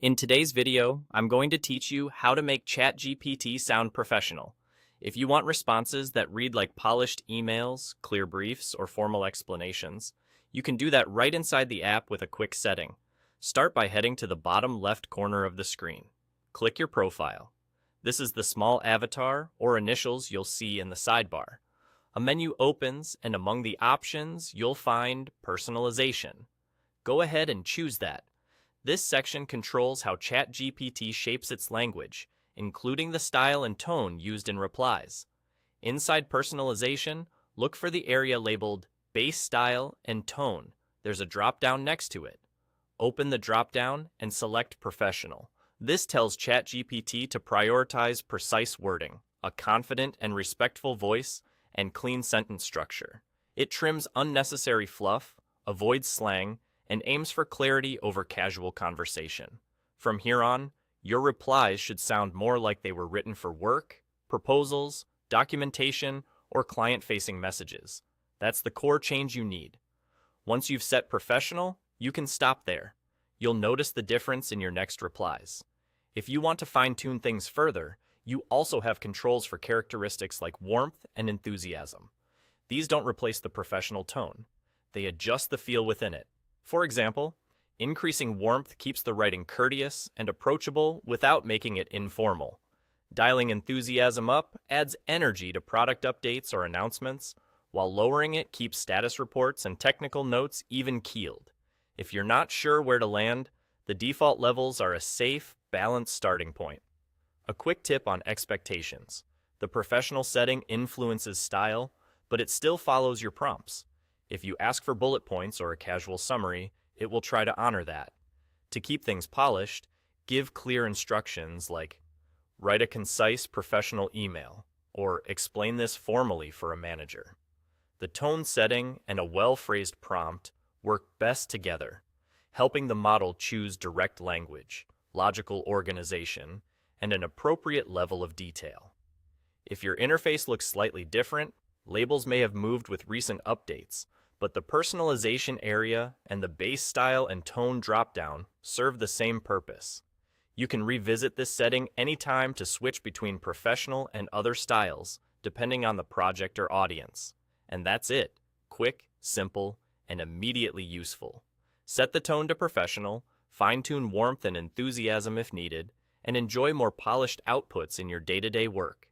In today's video, I'm going to teach you how to make ChatGPT sound professional. If you want responses that read like polished emails, clear briefs, or formal explanations, you can do that right inside the app with a quick setting. Start by heading to the bottom left corner of the screen. Click your profile. This is the small avatar or initials you'll see in the sidebar. A menu opens, and among the options, you'll find Personalization. Go ahead and choose that. This section controls how ChatGPT shapes its language, including the style and tone used in replies. Inside Personalization, look for the area labeled Base Style and Tone. There's a drop-down next to it. Open the drop-down and select Professional. This tells ChatGPT to prioritize precise wording, a confident and respectful voice, and clean sentence structure. It trims unnecessary fluff, avoids slang, and aims for clarity over casual conversation. From here on, your replies should sound more like they were written for work, proposals, documentation, or client-facing messages. That's the core change you need. Once you've set professional, you can stop there. You'll notice the difference in your next replies. If you want to fine-tune things further, you also have controls for characteristics like warmth and enthusiasm. These don't replace the professional tone. They adjust the feel within it. For example, increasing warmth keeps the writing courteous and approachable without making it informal. Dialing enthusiasm up adds energy to product updates or announcements, while lowering it keeps status reports and technical notes even-keeled. If you're not sure where to land, the default levels are a safe, balanced starting point. A quick tip on expectations. The professional setting influences style, but it still follows your prompts. If you ask for bullet points or a casual summary, it will try to honor that. To keep things polished, give clear instructions like, write a concise professional email, or explain this formally for a manager. The tone setting and a well-phrased prompt work best together, helping the model choose direct language, logical organization, and an appropriate level of detail. If your interface looks slightly different, labels may have moved with recent updates, but the personalization area and the base style and tone dropdown serve the same purpose. You can revisit this setting anytime to switch between professional and other styles, depending on the project or audience. And that's it. Quick, simple, and immediately useful. Set the tone to professional, fine-tune warmth and enthusiasm if needed, and enjoy more polished outputs in your day-to-day work.